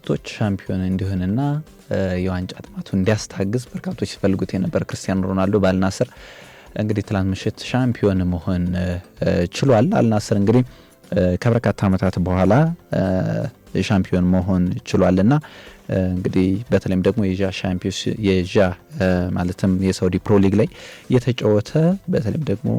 በርካቶች ሻምፒዮን እንዲሆንና የዋንጫ ጥማቱን እንዲያስታግዝ በርካቶች ሲፈልጉት የነበር ክርስቲያኖ ሮናልዶ በአልናስር እንግዲህ ትላንት ምሽት ሻምፒዮን መሆን ችሏል። አልናስር እንግዲህ ከበርካታ ዓመታት በኋላ ሻምፒዮን መሆን ችሏልና እንግዲህ በተለይም ደግሞ የዣ ማለትም የሳውዲ ፕሮ ሊግ ላይ የተጫወተ በተለይም ደግሞ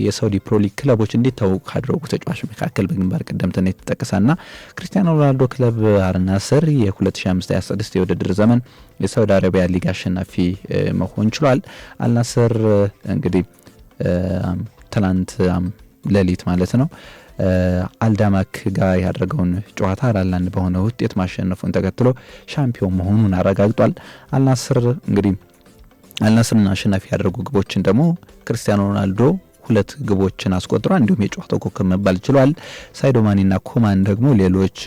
የሳውዲ ፕሮ ሊግ ክለቦች እንዲታወቁ ካደረጉ ተጫዋቾች መካከል በግንባር ቀደምትነት የተጠቀሰና ክርስቲያኖ ሮናልዶ ክለብ አልናስር የ2025-26 የውድድር ዘመን የሳውዲ አረቢያ ሊግ አሸናፊ መሆን ችሏል። አልናስር እንግዲህ ትላንት ሌሊት ማለት ነው አልዳማክ ጋር ያደረገውን ጨዋታ 4-1 በሆነ ውጤት ማሸነፉን ተከትሎ ሻምፒዮን መሆኑን አረጋግጧል። አልናስርን አሸናፊ ያደረጉ ግቦችን ደግሞ ክርስቲያኖ ሮናልዶ 2 ግቦችን አስቆጥሯል። እንዲሁም የጨዋታው ኮከብ መባል ችሏል። ሳይዶ ማኒና ኮማን ደግሞ ሌሎች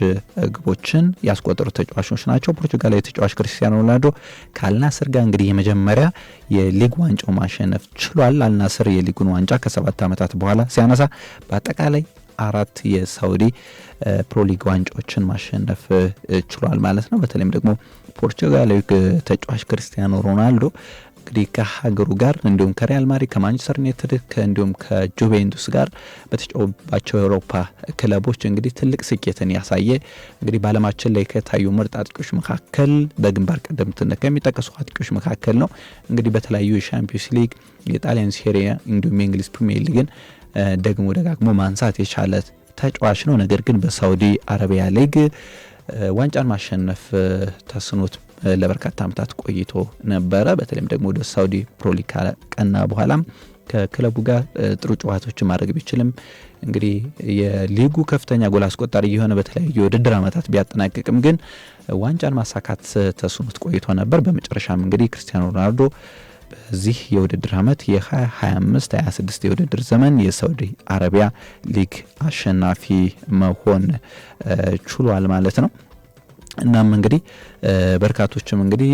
ግቦችን ያስቆጠሩ ተጫዋቾች ናቸው። ፖርቹጋላዊ ተጫዋች ክርስቲያኖ ሮናልዶ ከአልናስር ጋር እንግዲህ የመጀመሪያ የሊግ ዋንጫው ማሸነፍ ችሏል። አልናስር የሊጉን ዋንጫ ከ7 ዓመታት በኋላ ሲያነሳ በአጠቃላይ 4 የሳውዲ ፕሮ ሊግ ዋንጫዎችን ማሸነፍ ችሏል ማለት ነው። በተለይም ደግሞ ፖርቹጋላዊ ተጫዋች ክርስቲያኖ ሮናልዶ እንግዲህ ከሀገሩ ጋር እንዲሁም ከሪያል ማድሪድ ከማንቸስተር ዩናይትድ እንዲሁም ከጁቬንቱስ ጋር በተጫወተባቸው የአውሮፓ ክለቦች እንግዲህ ትልቅ ስኬትን ያሳየ እንግዲህ በዓለማችን ላይ ከታዩ ምርጥ አጥቂዎች መካከል በግንባር ቀደምትነት ከሚጠቀሱ አጥቂዎች መካከል ነው። እንግዲህ በተለያዩ የሻምፒዮንስ ሊግ፣ የጣሊያን ሴሪያ እንዲሁም የእንግሊዝ ፕሪሚየር ሊግን ደግሞ ደጋግሞ ማንሳት የቻለ ተጫዋች ነው። ነገር ግን በሳውዲ አረቢያ ሊግ ዋንጫን ማሸነፍ ተስኖት ለበርካታ ዓመታት ቆይቶ ነበረ። በተለይም ደግሞ ወደ ሳውዲ ፕሮ ሊግ ቀና በኋላም ከክለቡ ጋር ጥሩ ጨዋታዎችን ማድረግ ቢችልም እንግዲህ የሊጉ ከፍተኛ ጎል አስቆጣሪ የሆነ በተለያዩ የውድድር ዓመታት ቢያጠናቅቅም ግን ዋንጫን ማሳካት ተስኖት ቆይቶ ነበር። በመጨረሻም እንግዲህ ክርስቲያኖ ሮናልዶ በዚህ የውድድር ዓመት የ2025-26 የውድድር ዘመን የሳውዲ አረቢያ ሊግ አሸናፊ መሆን ችሏል ማለት ነው። እናም እንግዲህ በርካቶችም እንግዲህ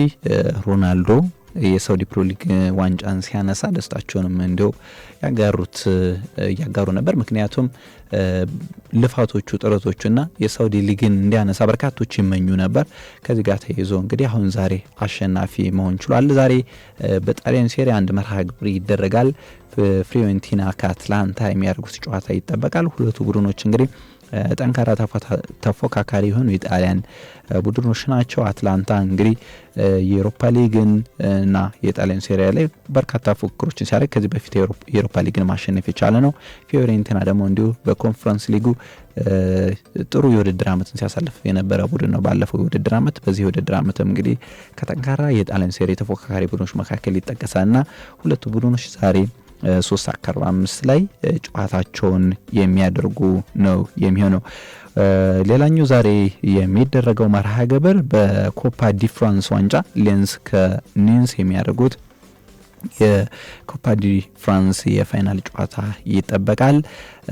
ሮናልዶ የሳውዲ ፕሮ ሊግ ዋንጫን ሲያነሳ ደስታቸውንም እንዲሁ ያጋሩ ነበር። ምክንያቱም ልፋቶቹ ጥረቶቹና የሳውዲ ሊግን እንዲያነሳ በርካቶች ይመኙ ነበር። ከዚህ ጋር ተይዞ እንግዲህ አሁን ዛሬ አሸናፊ መሆን ችሏል። ዛሬ በጣሊያን ሴሪያ አንድ መርሃ ግብር ይደረጋል። ፍሪዮንቲና ከአትላንታ የሚያደርጉት ጨዋታ ይጠበቃል። ሁለቱ ቡድኖች እንግዲህ ጠንካራ ተፎካካሪ የሆኑ የጣሊያን ቡድኖች ናቸው። አትላንታ እንግዲህ የአውሮፓ ሊግን እና የጣሊያን ሴሪያ ላይ በርካታ ፉክክሮችን ሲያደርግ ከዚህ በፊት የአውሮፓ ሊግን ማሸነፍ የቻለ ነው። ፊዮሬንቲና ደግሞ እንዲሁ በኮንፈረንስ ሊጉ ጥሩ የውድድር ዓመትን ሲያሳልፍ የነበረ ቡድን ነው ባለፈው የውድድር ዓመት። በዚህ የውድድር ዓመትም እንግዲህ ከጠንካራ የጣሊያን ሴሪያ ተፎካካሪ ቡድኖች መካከል ይጠቀሳልና ሁለቱ ቡድኖች ዛሬ 3:45 ላይ ጨዋታቸውን የሚያደርጉ ነው የሚሆነው። ሌላኛው ዛሬ የሚደረገው መርሃ ግብር በኮፓ ዲ ፍራንስ ዋንጫ ሌንስ ከኒንስ የሚያደርጉት የኮፓ ዲ ፍራንስ የፋይናል ጨዋታ ይጠበቃል።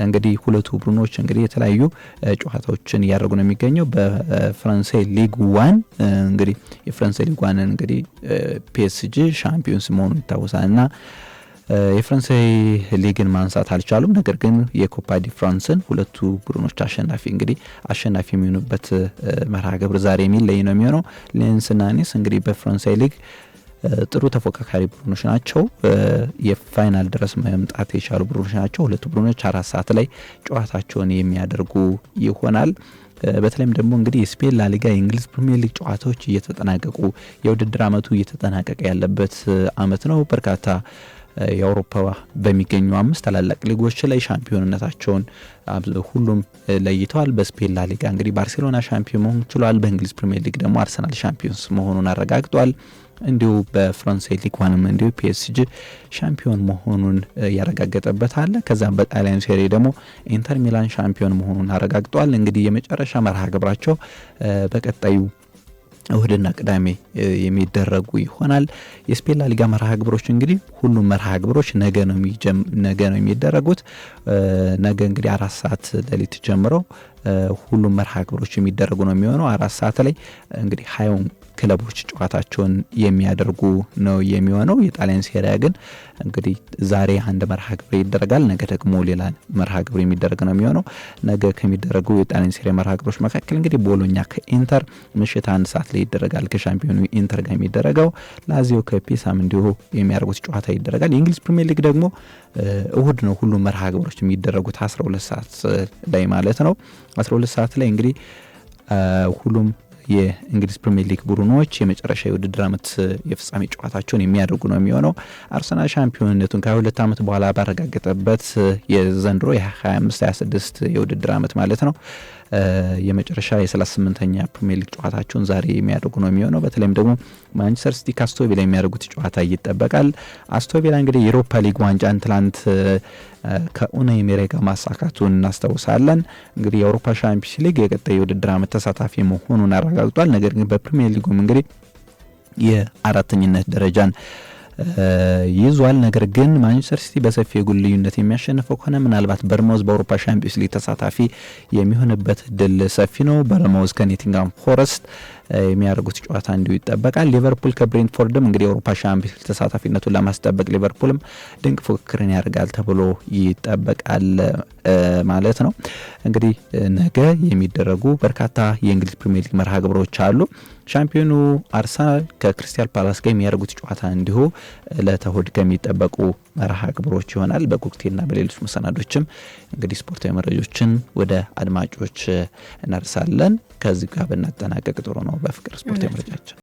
እንግዲህ ሁለቱ ቡድኖች እንግዲህ የተለያዩ ጨዋታዎችን እያደረጉ ነው የሚገኘው። በፍራንሳይ ሊግ 1 እንግዲህ የፍራንሳይ ሊግ 1 እንግዲህ ፒኤስጂ ሻምፒዮንስ መሆኑ ይታወሳልና የፍራንሳይ ሊግን ማንሳት አልቻሉም። ነገር ግን የኮፓ ዲ ፍራንስን ሁለቱ ቡድኖች አሸናፊ የሚሆኑበት መርሃ ግብር ዛሬ የሚለይ ነው የሚሆነው። ሌንስና ኒስ እንግዲህ በፍራንሳይ ሊግ ጥሩ ተፎካካሪ ቡድኖች ናቸው። የፋይናል ድረስ መምጣት የቻሉ ቡድኖች ናቸው። ሁለቱ ቡድኖች 4 ሰዓት ላይ ጨዋታቸውን የሚያደርጉ ይሆናል። በተለይም ደግሞ እንግዲህ የስፔን ላሊጋ የእንግሊዝ ፕሪሚየር ሊግ ጨዋታዎች እየተጠናቀቁ የውድድር ዓመቱ እየተጠናቀቀ ያለበት ዓመት ነው። በርካታ የአውሮፓ በሚገኙ 5 ታላላቅ ሊጎች ላይ ሻምፒዮንነታቸውን ሁሉም ለይተዋል። በስፔን ላሊጋ እንግዲህ ባርሴሎና ሻምፒዮን መሆን ችሏል። በእንግሊዝ ፕሪሚየር ሊግ ደግሞ አርሰናል ሻምፒዮንስ መሆኑን አረጋግጧል። እንዲሁ በፍራንሳይ ሊግ ዋንም እንዲሁ ፒኤስጂ ሻምፒዮን መሆኑን ያረጋገጠበት አለ። ከዛም በጣሊያን ሴሪ ደግሞ ኢንተር ሚላን ሻምፒዮን መሆኑን አረጋግጧል። እንግዲህ የመጨረሻ መርሃ ግብራቸው በቀጣዩ እሁድና ቅዳሜ የሚደረጉ ይሆናል። የስፔን ላሊጋ መርሃ ግብሮች እንግዲህ ሁሉም መርሃ ግብሮች ነገ ነው የሚደረጉት። ነገ እንግዲህ 4 ሰዓት ሌሊት ጀምሮ ሁሉም መርሃ ግብሮች የሚደረጉ ነው የሚሆነው። 4 ሰዓት ላይ እንግዲህ 20 ክለቦች ጨዋታቸውን የሚያደርጉ ነው የሚሆነው። የጣሊያን ሴሪያ ግን እንግዲህ ዛሬ አንድ መርሃ ግብር ይደረጋል፣ ነገ ደግሞ ሌላ መርሃ ግብር የሚደረግ ነው የሚሆነው። ነገ ከሚደረጉ የጣሊያን ሴሪያ መርሃ ግብሮች መካከል እንግዲህ ቦሎኛ ከኢንተር ምሽት 1 ሰዓት ላይ ይደረጋል፣ ከሻምፒዮኑ ኢንተር ጋር የሚደረገው። ላዚዮ ከፒሳም እንዲሁ የሚያደርጉት ጨዋታ ይደረጋል። የእንግሊዝ ፕሪሚየር ሊግ ደግሞ እሁድ ነው ሁሉም መርሃ ግብሮች የሚደረጉት 12 ሰዓት ላይ ማለት ነው። 12 ሰዓት ላይ እንግዲህ ሁሉም የእንግሊዝ ፕሪሚየር ሊግ ቡድኖች የመጨረሻ የውድድር ዓመት የፍጻሜ ጨዋታቸውን የሚያደርጉ ነው የሚሆነው። አርሰናል ሻምፒዮንነቱን ከ2 ዓመት በኋላ ባረጋገጠበት የዘንድሮ የ25-26 የውድድር ዓመት ማለት ነው የመጨረሻ የ38ኛ ፕሪሚየር ሊግ ጨዋታቸውን ዛሬ የሚያደርጉ ነው የሚሆነው። በተለይም ደግሞ ማንቸስተር ሲቲ ከአስቶቪላ የሚያደርጉት ጨዋታ ይጠበቃል። አስቶቪላ እንግዲህ የዩሮፓ ሊግ ዋንጫን ትላንት ከኡናይ ኤመሪ ጋር ማሳካቱን እናስታውሳለን። እንግዲህ የአውሮፓ ሻምፒዮንስ ሊግ የቀጣይ የውድድር ዓመት ተሳታፊ መሆኑን አረጋግጧል። ነገር ግን በፕሪሚየር ሊጉም እንግዲህ የአራተኝነት ደረጃን ይዟል። ነገር ግን ማንቸስተር ሲቲ በሰፊ የጎል ልዩነት የሚያሸንፈው ከሆነ ምናልባት በርንማውዝ በአውሮፓ ሻምፒዮንስ ሊግ ተሳታፊ የሚሆንበት ድል ሰፊ ነው። በርንማውዝ ከኖቲንግሃም ፎረስት የሚያደርጉት ጨዋታ እንዲሁ ይጠበቃል። ሊቨርፑል ከብሬንትፎርድም እንግዲህ የአውሮፓ ሻምፒዮንስ ሊግ ተሳታፊነቱን ለማስጠበቅ ሊቨርፑልም ድንቅ ፉክክርን ያደርጋል ተብሎ ይጠበቃል ማለት ነው። እንግዲህ ነገ የሚደረጉ በርካታ የእንግሊዝ ፕሪሚየር ሊግ መርሃ ግብሮች አሉ። ሻምፒዮኑ አርሰናል ከክሪስታል ፓላስ ጋር የሚያደርጉት ጨዋታ እንዲሁ ለተሁድ ከሚጠበቁ መርሃ ግብሮች ይሆናል። በኮክቴልና በሌሎች መሰናዶችም እንግዲህ ስፖርታዊ መረጃዎችን ወደ አድማጮች እናርሳለን። ከዚህ ጋር ብናጠናቀቅ ጥሩ ነው። በፍቅር ስፖርታዊ መረጃችን